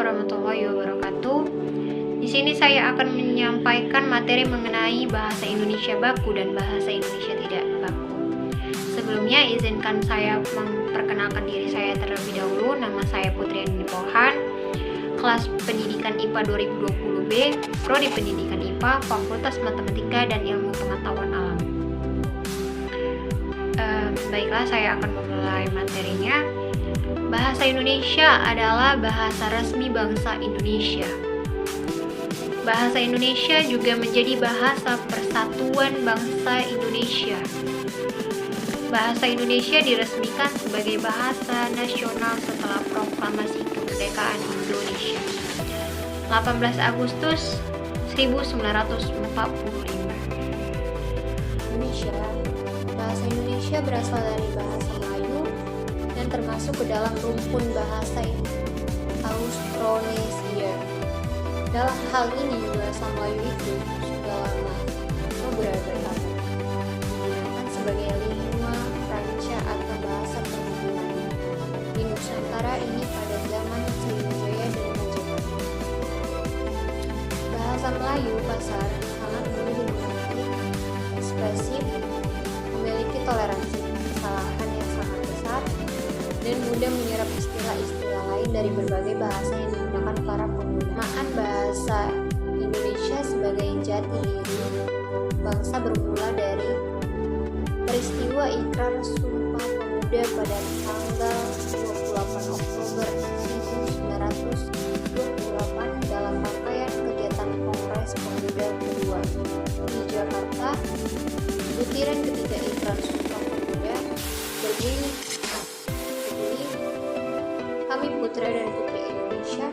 warahmatullahi wabarakatuh. Di sini saya akan menyampaikan materi mengenai bahasa Indonesia baku dan bahasa Indonesia tidak baku. Sebelumnya izinkan saya memperkenalkan diri saya terlebih dahulu. Nama saya Putri Andini Pohan, kelas pendidikan IPA 2020B, Prodi Pendidikan IPA, Fakultas Matematika dan Ilmu Pengetahuan Alam. Baiklah, saya akan memulai materinya. Bahasa Indonesia adalah bahasa resmi bangsa Indonesia. Bahasa Indonesia juga menjadi bahasa persatuan bangsa Indonesia. Bahasa Indonesia diresmikan sebagai bahasa nasional setelah proklamasi kemerdekaan Indonesia 18 Agustus 1945. Bahasa Indonesia berasal dari bahasa Melayu dan termasuk ke dalam rumpun bahasa Austronesia. Dalam hal ini, bahasa Melayu itu sudah lama berabad-abad digunakan sebagai lingua franca atau bahasa perhubungan di Nusantara ini pada zaman Sriwijaya dan Majapahit. Bahasa Melayu kasar sangat mudah dimengerti, ekspresif, memiliki toleransi kesalahan yang sangat besar, dan mudah menyerap istilah-istilah lain dari berbagai bahasa yang digunakan para penggunaan bahasa Indonesia sebagai jati diri bangsa bermula dari peristiwa Ikrar Sumpah Pemuda pada tanggal 28 Oktober 1928 dalam rangkaian kegiatan Kongres Pemuda kedua di Jakarta. Butiran ketiga Ikrar Sumpah Pemuda berbunyi, kami putra dan putri Indonesia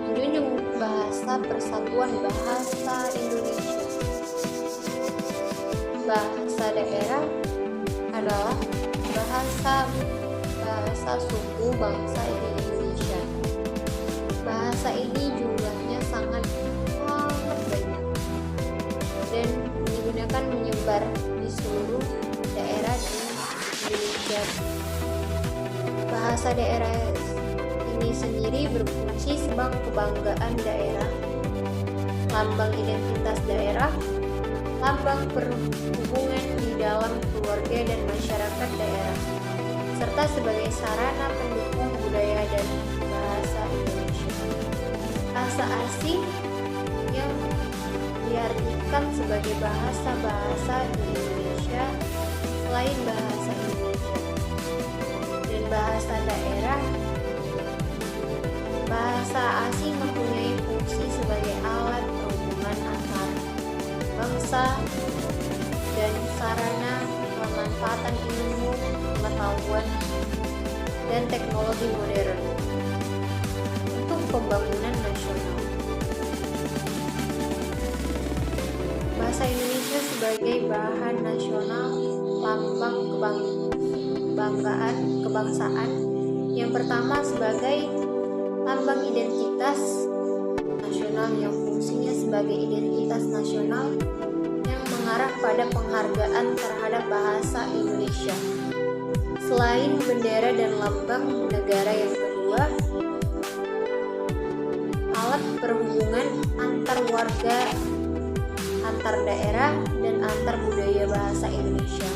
menjunjung bahasa persatuan bahasa Indonesia. Bahasa daerah adalah bahasa suku bangsa di Indonesia. Bahasa ini jumlahnya sangat banyak dan digunakan menyebar di seluruh daerah di Indonesia. Bahasa daerah ini sendiri berfungsi sebagai kebanggaan daerah, lambang identitas daerah, lambang perhubungan di dalam keluarga dan masyarakat daerah, serta sebagai sarana pendukung budaya dan bahasa Indonesia. Bahasa asing yang diartikan sebagai bahasa-bahasa di Indonesia selain bahasa Indonesia dan bahasa daerah. Bahasa asing mempunyai fungsi sebagai alat perhubungan antar bangsa dan sarana pemanfaatan ilmu, pengetahuan, dan teknologi modern untuk pembangunan nasional. Bahasa Indonesia sebagai bahan nasional, lambang kebanggaan kebangsaan. Yang pertama sebagai lambang identitas nasional yang fungsinya sebagai identitas nasional yang mengarah pada penghargaan terhadap bahasa Indonesia. Selain bendera dan lambang negara, yang kedua, alat perhubungan antar warga, antar daerah, dan antar budaya bahasa Indonesia.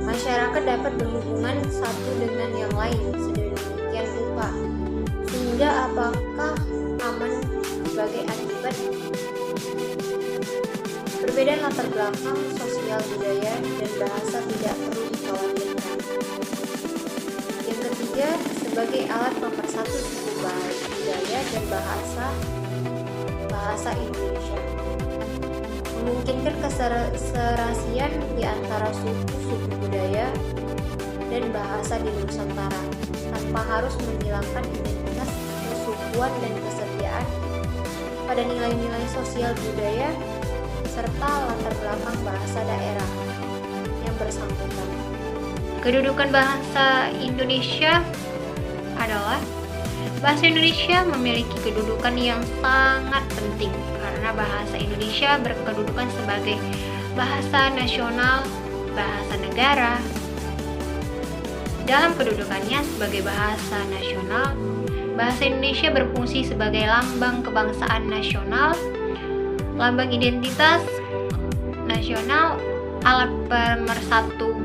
Masyarakat dapat berhubungan satu dengan yang lain sedemikian rupa sehingga apakah aman sebagai akibat perbedaan latar belakang sosial, budaya, dan bahasa tidak perlu dikhawatirkan. Yang ketiga, sebagai alat pemersatu suku budaya dan bahasa Indonesia, memungkinkan keserasian di antara suku budaya dan bahasa di Nusantara tanpa harus menghilangkan identitas kesukuan dan kesetiaan pada nilai-nilai sosial budaya serta latar belakang bahasa daerah yang bersangkutan. Kedudukan bahasa Indonesia adalah bahasa Indonesia memiliki kedudukan yang sangat penting karena bahasa Indonesia berkedudukan sebagai bahasa nasional, bahasa negara. Dalam kedudukannya sebagai bahasa nasional, Bahasa Indonesia berfungsi sebagai lambang kebangsaan nasional, lambang identitas nasional, alat pemersatu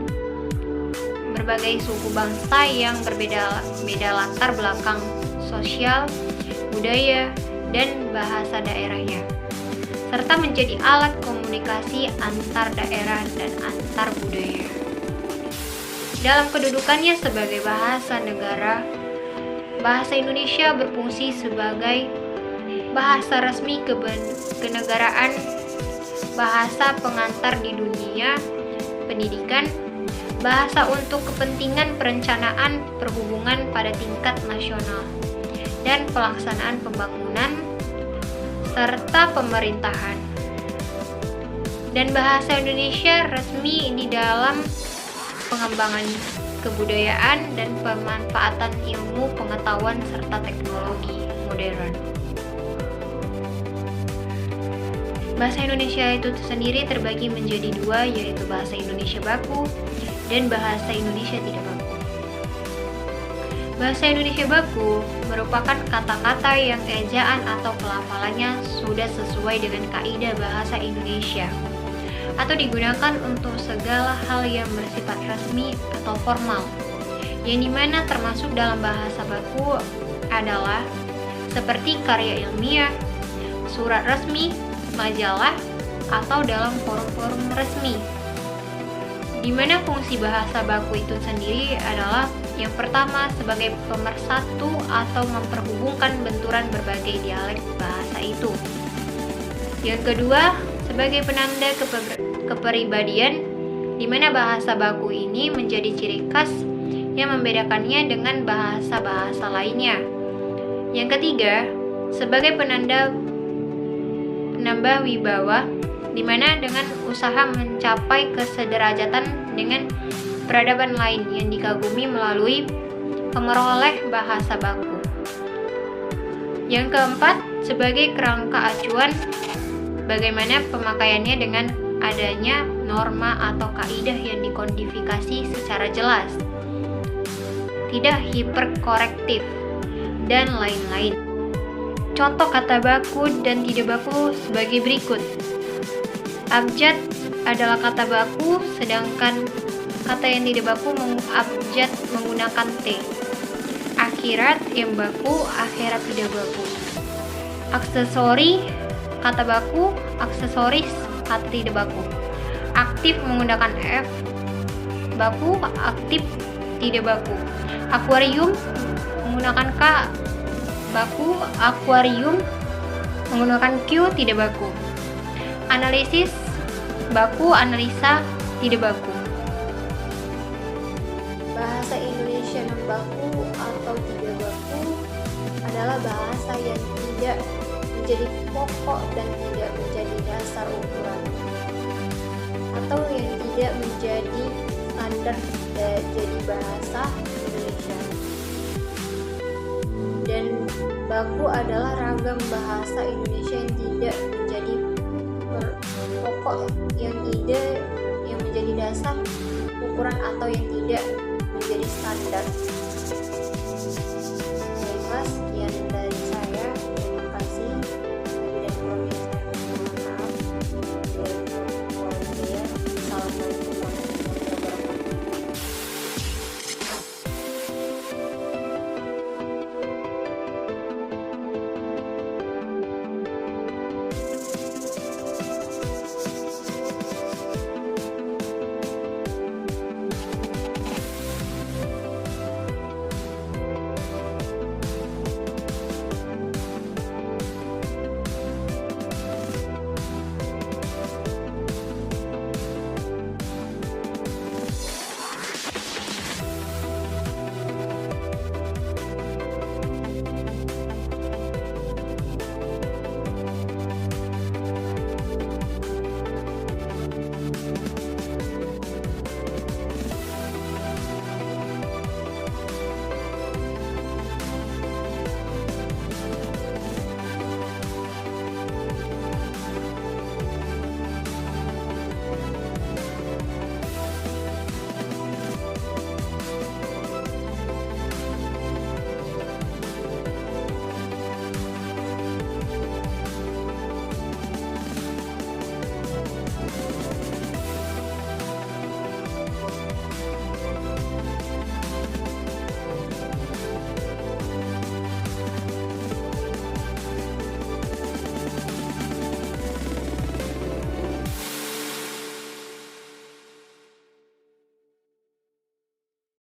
berbagai suku bangsa yang berbeda latar belakang sosial, budaya, dan bahasa daerahnya, serta menjadi alat komunikasi antar daerah dan antar budaya. Dalam kedudukannya sebagai bahasa negara, bahasa Indonesia berfungsi sebagai bahasa resmi kenegaraan, bahasa pengantar di dunia pendidikan, bahasa untuk kepentingan perencanaan perhubungan pada tingkat nasional dan pelaksanaan pembangunan serta pemerintahan. Dan bahasa Indonesia resmi di dalam pengembangan kebudayaan dan pemanfaatan ilmu pengetahuan serta teknologi modern. Bahasa Indonesia itu sendiri terbagi menjadi dua, yaitu bahasa Indonesia baku dan bahasa Indonesia tidak baku. Bahasa Indonesia baku merupakan kata-kata yang ejaan atau pelafalannya sudah sesuai dengan kaidah bahasa Indonesia, atau digunakan untuk segala hal yang bersifat resmi atau formal, yang dimana termasuk dalam bahasa baku adalah seperti karya ilmiah, surat resmi, majalah, atau dalam forum-forum resmi. Di mana fungsi bahasa baku itu sendiri adalah yang pertama sebagai pemersatu atau memperhubungkan benturan berbagai dialek bahasa itu. Yang kedua, sebagai penanda kepribadian, di mana bahasa baku ini menjadi ciri khas yang membedakannya dengan bahasa-bahasa lainnya. Yang ketiga, sebagai penambah wibawa, di mana dengan usaha mencapai kesederajatan dengan peradaban lain yang dikagumi melalui pemeroleh bahasa baku. Yang keempat, sebagai kerangka acuan bagaimana pemakaiannya dengan adanya norma atau kaidah yang dikodifikasi secara jelas, tidak hiperkorektif, dan lain-lain. Contoh kata baku dan tidak baku sebagai berikut. Abjad adalah kata baku, sedangkan kata yang tidak baku abjad menggunakan T. Akhirat yang baku, akhirat tidak baku. Aksesori kata baku, aksesoris kata tidak baku. Aktif menggunakan F, baku, aktif tidak baku. Akuarium menggunakan K, baku, akuarium menggunakan Q tidak baku. Analisis baku, analisa tidak baku. Bahasa Indonesia non baku atau tidak baku adalah bahasa yang tidak menjadi pokok dan tidak menjadi dasar ukuran, atau yang tidak menjadi standar jadi bahasa Indonesia. Dan baku adalah ragam bahasa Indonesia yang tidak menjadi pokok, yang menjadi dasar ukuran, atau yang tidak menjadi standar. Baiklah, sekian dari